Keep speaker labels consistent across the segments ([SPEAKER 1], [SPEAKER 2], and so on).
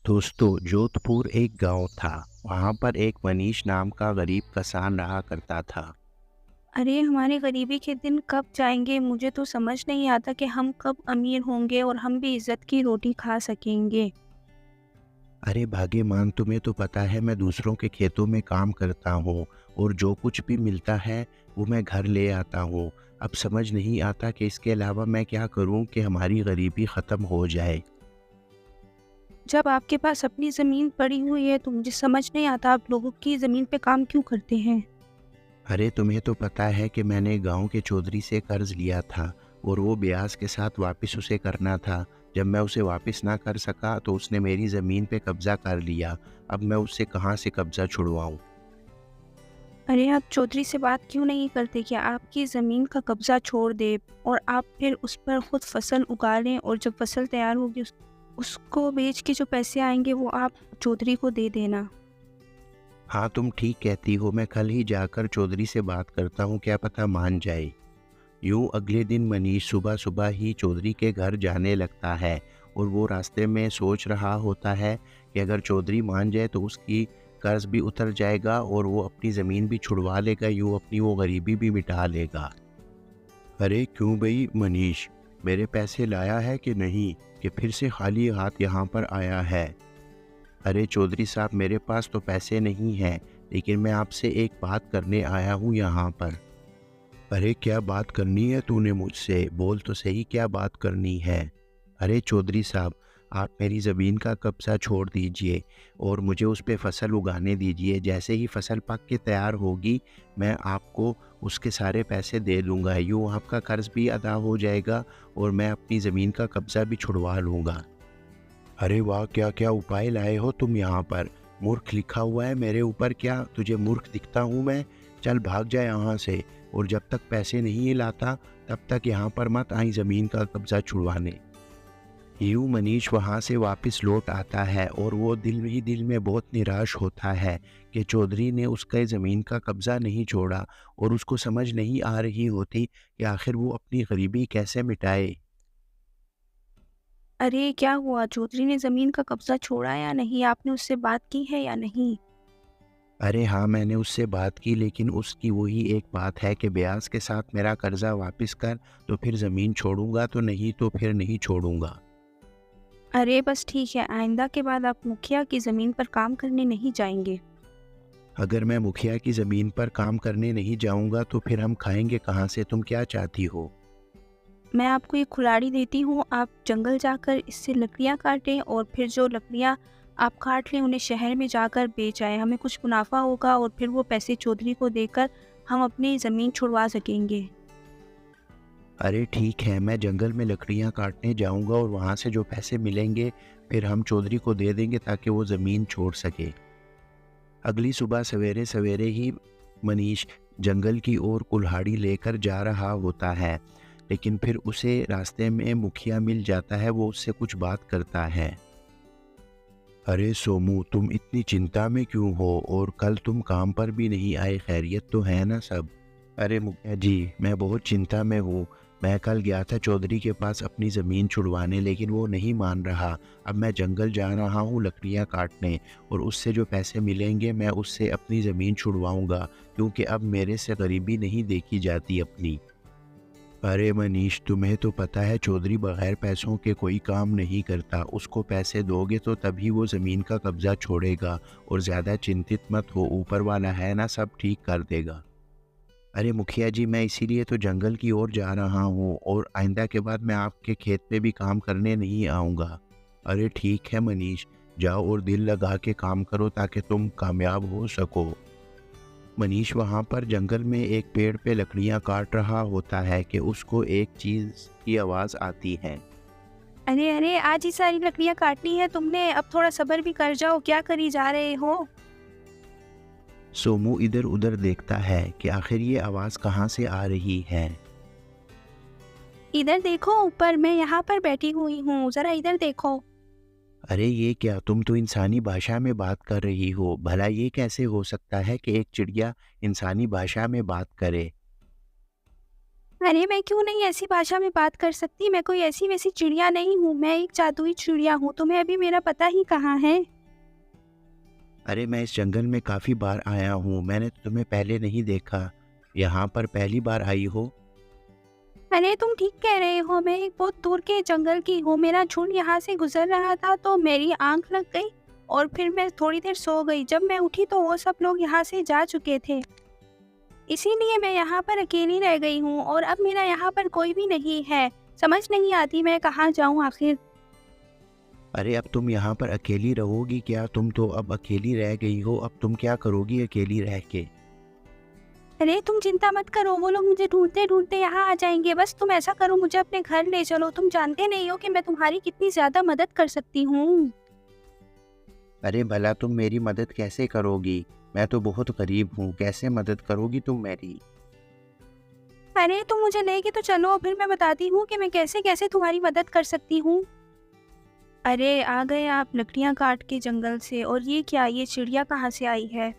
[SPEAKER 1] दोस्तों, जोधपुर एक गांव था। वहां पर एक मनीष नाम का गरीब किसान रहा करता था।
[SPEAKER 2] अरे! हमारे गरीबी के दिन कब जाएँगे? मुझे तो समझ नहीं आता कि हम कब अमीर होंगे और हम भी इज़्ज़त की रोटी खा सकेंगे।
[SPEAKER 1] अरे भाग्यवान, तुम्हें तो पता है मैं दूसरों के खेतों में काम करता हूँ और जो कुछ भी मिलता है वो मैं घर ले आता हूँ। अब समझ नहीं आता कि इसके अलावा मैं क्या करूँ कि हमारी गरीबी ख़त्म हो जाए।
[SPEAKER 2] जब आपके पास अपनी ज़मीन पड़ी हुई है तो मुझे समझ नहीं आता आप लोगों की ज़मीन पे काम क्यों करते हैं?
[SPEAKER 1] अरे तुम्हें तो पता है कि मैंने गांव के चौधरी से कर्ज लिया था और वो ब्याज के साथ वापस उसे करना था। जब मैं उसे वापस ना कर सका तो उसने मेरी ज़मीन पे कब्ज़ा कर लिया। अब मैं उससे कहाँ से कब्ज़ा छुड़वाऊँ।
[SPEAKER 2] अरे! आप चौधरी से बात क्यों नहीं करते कि आपकी ज़मीन का कब्ज़ा छोड़ दे और आप फिर उस पर खुद फ़सल उगा लें और जब फ़सल तैयार होगी उसको बेच के जो पैसे आएँगे वो आप चौधरी को दे देना।
[SPEAKER 1] हाँ, तुम ठीक कहती हो। मैं कल ही जाकर चौधरी से बात करता हूँ, क्या पता मान जाए। यूँ अगले दिन मनीष सुबह सुबह ही चौधरी के घर जाने लगता है और वो रास्ते में सोच रहा होता है कि अगर चौधरी मान जाए तो उसकी कर्ज भी उतर जाएगा और वो अपनी ज़मीन भी छुड़वा लेगा, यूँ अपनी वो गरीबी भी मिटा लेगा। अरे क्यों भाई मनीष, मेरे पैसे लाया है कि नहीं, कि फिर से खाली हाथ यहाँ पर आया है। अरे चौधरी साहब, मेरे पास तो पैसे नहीं हैं, लेकिन मैं आपसे एक बात करने आया हूँ यहाँ पर। अरे क्या बात करनी है तूने मुझसे? बोल तो सही, क्या बात करनी है? अरे चौधरी साहब, आप मेरी ज़मीन का कब्ज़ा छोड़ दीजिए और मुझे उस पे फसल उगाने दीजिए। जैसे ही फसल पक के तैयार होगी, मैं आपको उसके सारे पैसे दे दूँगा। यूँ आपका कर्ज़ भी अदा हो जाएगा और मैं अपनी ज़मीन का कब्ज़ा भी छुड़वा लूँगा। अरे वाह! क्या-क्या उपाय लाए हो तुम यहाँ पर। मूर्ख लिखा हुआ है मेरे ऊपर, क्या तुझे मूर्ख दिखता हूँ मैं? चल भाग जा यहाँ से और जब तक पैसे नहीं लाता तब तक यहाँ पर मत आई ज़मीन का कब्ज़ा छुड़वाने। यूँ मनीष वहाँ से वापस लौट आता है और वो दिल ही दिल में बहुत निराश होता है कि चौधरी ने उसके ज़मीन का कब्ज़ा नहीं छोड़ा और उसको समझ नहीं आ रही होती कि आखिर वो अपनी गरीबी कैसे मिटाए।
[SPEAKER 2] अरे! क्या हुआ? चौधरी ने ज़मीन का कब्ज़ा छोड़ा या नहीं? आपने उससे बात की है या नहीं?
[SPEAKER 1] अरे हाँ, मैंने उससे बात की, लेकिन उसकी वही एक बात है कि ब्याज के साथ मेरा कर्ज़ा वापस कर, तो फिर ज़मीन छोड़ूँगा, तो नहीं तो फिर नहीं छोड़ूँगा।
[SPEAKER 2] अरे! बस ठीक है, आइंदा के बाद आप मुखिया की ज़मीन पर काम करने नहीं जाएँगे।
[SPEAKER 1] अगर मैं मुखिया की ज़मीन पर काम करने नहीं जाऊँगा तो फिर हम खाएँगे कहाँ से? तुम क्या चाहती हो?
[SPEAKER 2] मैं आपको ये कुल्हाड़ी देती हूँ, आप जंगल जाकर इससे लकड़ियाँ काटें और फिर जो लकड़ियाँ आप काट लें, उन्हें शहर में जाकर बेच आएँ। हमें कुछ मुनाफ़ा होगा और फिर वो पैसे चौधरी को देकर हम अपनी ज़मीन छुड़वा सकेंगे।
[SPEAKER 1] अरे ठीक है, मैं जंगल में लकड़ियाँ काटने जाऊँगा और वहाँ से जो पैसे मिलेंगे, फिर हम चौधरी को दे देंगे ताकि वो ज़मीन छोड़ सके। अगली सुबह सवेरे-सवेरे ही मनीष जंगल की ओर कुल्हाड़ी लेकर जा रहा होता है, लेकिन फिर उसे रास्ते में मुखिया मिल जाता है। वो उससे कुछ बात करता है। अरे सोमू, तुम इतनी चिंता में क्यों हो और कल तुम काम पर भी नहीं आए, खैरियत तो है ना सब? अरे मुखिया जी, मैं बहुत चिंता में हूँ। मैं कल गया था चौधरी के पास अपनी ज़मीन छुड़वाने, लेकिन वो नहीं मान रहा। अब मैं जंगल जा रहा हूँ लकड़ियाँ काटने और उससे जो पैसे मिलेंगे मैं उससे अपनी ज़मीन छुड़वाऊँगा, क्योंकि अब मेरे से गरीबी नहीं देखी जाती अपनी। अरे मनीष, तुम्हें तो पता है चौधरी बगैर पैसों के कोई काम नहीं करता। उसको पैसे दोगे तो तभी वो ज़मीन का कब्ज़ा छोड़ेगा और ज़्यादा चिंतित मत हो, ऊपर वाला है ना, सब ठीक कर देगा। अरे मुखिया जी, मैं इसीलिए तो जंगल की ओर जा रहा हूँ और आइंदा के बाद मैं आपके खेत पे भी काम करने नहीं आऊँगा। अरे ठीक है मनीष, जाओ और दिल लगा के काम करो ताकि तुम कामयाब हो सको। मनीष वहाँ पर जंगल में एक पेड़ पे लकड़ियाँ काट रहा होता है कि उसको एक चीज़ की आवाज़ आती है।
[SPEAKER 2] अरे! अरे! आज ही सारी लकड़ियाँ काटनी है तुमने, अब थोड़ा सब्र भी कर जाओ, क्या करी जा रहे हो?
[SPEAKER 1] सोमू इधर-उधर देखता है कि आखिर ये आवाज़ कहाँ से आ रही है।
[SPEAKER 2] इधर देखो ऊपर, मैं यहाँ पर बैठी हुई हूँ, ज़रा इधर देखो।
[SPEAKER 1] अरे ये क्या, तुम तो इंसानी भाषा में बात कर रही हो। भला ये कैसे हो सकता है कि एक चिड़िया इंसानी भाषा में बात करे?
[SPEAKER 2] अरे मैं क्यों नहीं ऐसी भाषा में बात कर सकती, मैं कोई ऐसी वैसी चिड़िया नहीं हूँ, मैं एक जादुई चिड़िया हूँ। तुम्हें अभी मेरा पता ही कहाँ है?
[SPEAKER 1] अरे मैं इस जंगल में काफ़ी बार आया हूँ, मैंने तो तुम्हें पहले नहीं देखा। यहाँ पर पहली बार आई हो?
[SPEAKER 2] अरे तुम ठीक कह रहे हो, मैं एक बहुत दूर के जंगल की हूँ। मेरा झुंड यहाँ से गुजर रहा था तो मेरी आंख लग गई और फिर मैं थोड़ी देर सो गई। जब मैं उठी तो वो सब लोग यहाँ से जा चुके थे, इसीलिए मैं यहाँ पर अकेली रह गई हूँ और अब मेरा यहाँ पर कोई भी नहीं है। समझ नहीं आती मैं कहाँ जाऊँ आखिर।
[SPEAKER 1] अरे अब तुम यहाँ पर अकेली रहोगी क्या? तुम तो अब अकेली रह गई हो, अब तुम क्या करोगी अकेली रह के?
[SPEAKER 2] अरे तुम चिंता मत करो, वो लोग मुझे ढूंढते ढूंढते यहाँ आ जाएंगे। बस तुम ऐसा करो, मुझे अपने घर ले चलो। तुम जानते नहीं हो कि मैं तुम्हारी कितनी ज्यादा मदद कर सकती हूँ।
[SPEAKER 1] अरे भला तुम मेरी मदद कैसे करोगी? मैं तो बहुत गरीब हूँ, कैसे मदद करोगी तुम मेरी?
[SPEAKER 2] अरे तुम मुझे लेके तो चलो, फिर मैं बताती हूँ कि मैं कैसे कैसे तुम्हारी मदद कर सकती हूँ। अरे आ गए आप लकड़ियाँ काट के जंगल से। और ये क्या, ये चिड़िया कहाँ से आई है?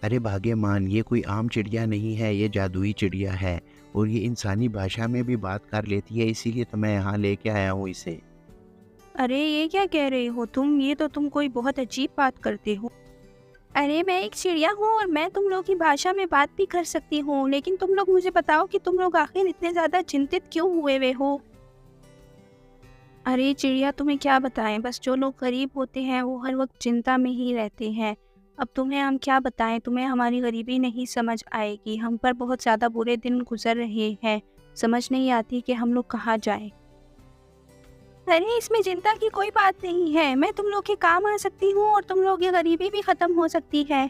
[SPEAKER 1] अरे भाग्यमान, ये कोई आम चिड़िया नहीं है, ये जादुई चिड़िया है और ये इंसानी भाषा में भी बात कर लेती है, इसीलिए तो मैं यहाँ लेके आया हूँ इसे।
[SPEAKER 2] अरे ये क्या कह रहे हो तुम, ये तो तुम कोई बहुत अजीब बात करते हो। अरे मैं एक चिड़िया हूँ और मैं तुम लोग की भाषा में बात भी कर सकती हूँ, लेकिन तुम लोग मुझे बताओ कि तुम लोग आखिर इतने ज्यादा चिंतित क्यों हुए हुए हो। अरे चिड़िया तुम्हें क्या बताएं, बस जो लोग गरीब होते हैं वो हर वक्त चिंता में ही रहते हैं। अब तुम्हें हम क्या बताएं, तुम्हें हमारी गरीबी नहीं समझ आएगी। हम पर बहुत ज़्यादा बुरे दिन गुजर रहे हैं, समझ नहीं आती कि हम लोग कहाँ जाएं। अरे इसमें चिंता की कोई बात नहीं है, मैं तुम लोग के काम आ सकती हूँ और तुम लोग की गरीबी भी खत्म हो सकती है।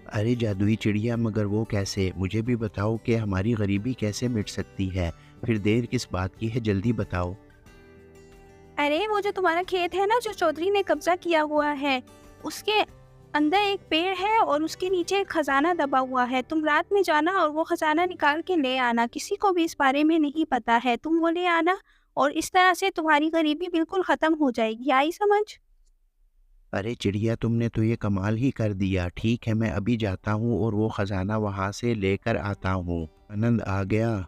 [SPEAKER 1] अरे जादुई चिड़िया, मगर वो कैसे? मुझे भी बताओ कि हमारी गरीबी कैसे मिट सकती है? फिर देर किस बात की है, जल्दी बताओ।
[SPEAKER 2] अरे वो जो तुम्हारा खेत है ना, जो चौधरी ने कब्जा किया हुआ है, उसके अंदर एक पेड़ है और उसके नीचे एक खजाना दबा हुआ है। तुम रात में जाना और वो खजाना निकाल के ले आना। किसी को भी इस बारे में नहीं पता है, तुम वो ले आना और इस तरह से तुम्हारी गरीबी बिल्कुल खत्म हो जाएगी। आई समझ?
[SPEAKER 1] अरे चिड़िया, तुमने तो ये कमाल ही कर दिया। ठीक है, मैं अभी जाता हूँ और वो खजाना वहाँ से लेकर आता हूँ। आनंद आ गया।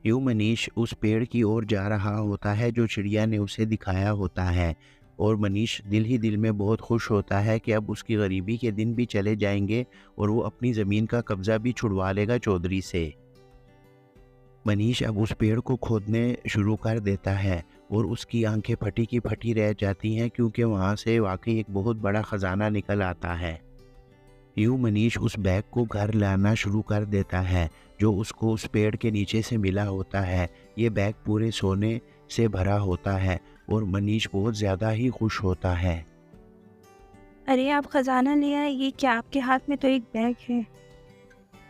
[SPEAKER 1] यूं मनीष उस पेड़ की ओर जा रहा होता है जो चिड़िया ने उसे दिखाया होता है, और मनीष दिल ही दिल में बहुत खुश होता है कि अब उसकी गरीबी के दिन भी चले जाएंगे और वो अपनी ज़मीन का कब्ज़ा भी छुड़वा लेगा चौधरी से। मनीष अब उस पेड़ को खोदने शुरू कर देता है और उसकी आंखें फटी की फटी रह जाती हैं, क्योंकि वहाँ से वाकई एक बहुत बड़ा ख़जाना निकल आता है। यूं मनीष उस बैग को घर लाना शुरू कर देता है जो उसको उस पेड़ के नीचे से मिला होता है। ये बैग पूरे सोने से भरा होता है और मनीष बहुत ज़्यादा ही खुश होता है।
[SPEAKER 2] अरे आप खजाना ले आए, ये क्या आपके हाथ में तो एक बैग है।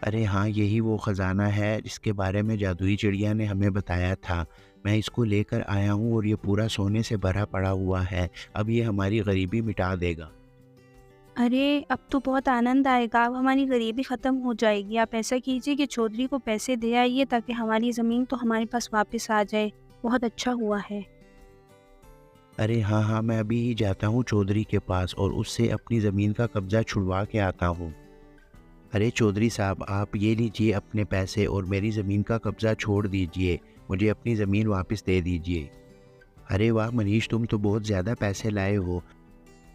[SPEAKER 1] अरे हाँ, यही वो ख़जाना है जिसके बारे में जादुई चिड़िया ने हमें बताया था। मैं इसको लेकर आया हूँ और ये पूरा सोने से भरा पड़ा हुआ है। अब ये हमारी गरीबी मिटा देगा।
[SPEAKER 2] अरे अब तो बहुत आनंद आएगा, अब हमारी गरीबी खत्म हो जाएगी। आप ऐसा कीजिए कि चौधरी को पैसे दे आइए ताकि हमारी ज़मीन तो हमारे पास वापस आ जाए। बहुत अच्छा हुआ है।
[SPEAKER 1] अरे हाँ हाँ, मैं अभी ही जाता हूँ चौधरी के पास और उससे अपनी ज़मीन का कब्ज़ा छुड़वा के आता हूँ। अरे चौधरी साहब, आप ये लीजिए अपने पैसे और मेरी ज़मीन का कब्ज़ा छोड़ दीजिए। मुझे अपनी ज़मीन वापस दे दीजिए। अरे वाह मनीष, तुम तो बहुत ज़्यादा पैसे लाए हो।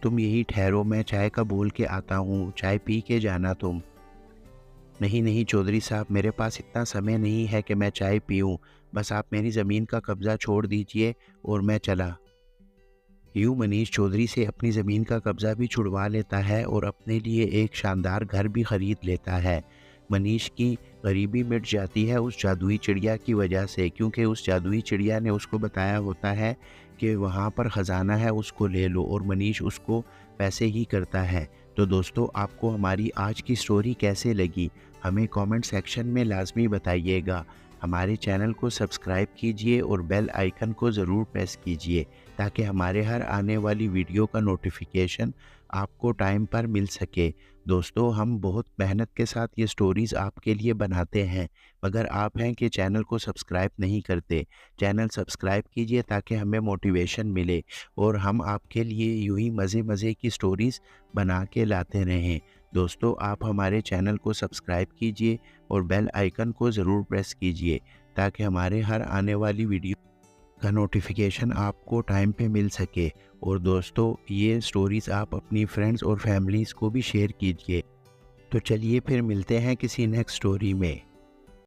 [SPEAKER 1] तुम यही ठहरो, मैं चाय का बोल के आता हूँ, चाय पी के जाना तुम। नहीं नहीं चौधरी साहब, मेरे पास इतना समय नहीं है कि मैं चाय पीऊँ। बस आप मेरी ज़मीन का कब्ज़ा छोड़ दीजिए और मैं चला। यूं मनीष चौधरी से अपनी ज़मीन का कब्ज़ा भी छुड़वा लेता है और अपने लिए एक शानदार घर भी ख़रीद लेता है। मनीष की गरीबी मिट जाती है उस जादुई चिड़िया की वजह से, क्योंकि उस जादुई चिड़िया ने उसको बताया होता है कि वहाँ पर ख़जाना है, उसको ले लो, और मनीष उसको पैसे ही करता है। तो दोस्तों, आपको हमारी आज की स्टोरी कैसे लगी हमें कमेंट सेक्शन में लाजमी बताइएगा। हमारे चैनल को सब्सक्राइब कीजिए और बेल आइकन को ज़रूर प्रेस कीजिए ताकि हमारे हर आने वाली वीडियो का नोटिफिकेशन आपको टाइम पर मिल सके। दोस्तों, हम बहुत मेहनत के साथ ये स्टोरीज़ आपके लिए बनाते हैं, मगर आप हैं कि चैनल को सब्सक्राइब नहीं करते। चैनल सब्सक्राइब कीजिए ताकि हमें मोटिवेशन मिले और हम आपके लिए यूं ही मज़े मज़े की स्टोरीज़ बना के लाते रहें। दोस्तों आप हमारे चैनल को सब्सक्राइब कीजिए और बेल आइकन को ज़रूर प्रेस कीजिए ताकि हमारे हर आने वाली वीडियो का नोटिफिकेशन आपको टाइम पे मिल सके। और दोस्तों ये स्टोरीज़ आप अपनी फ्रेंड्स और फैमिलीज़ को भी शेयर कीजिए। तो चलिए फिर मिलते हैं किसी नेक्स्ट स्टोरी में।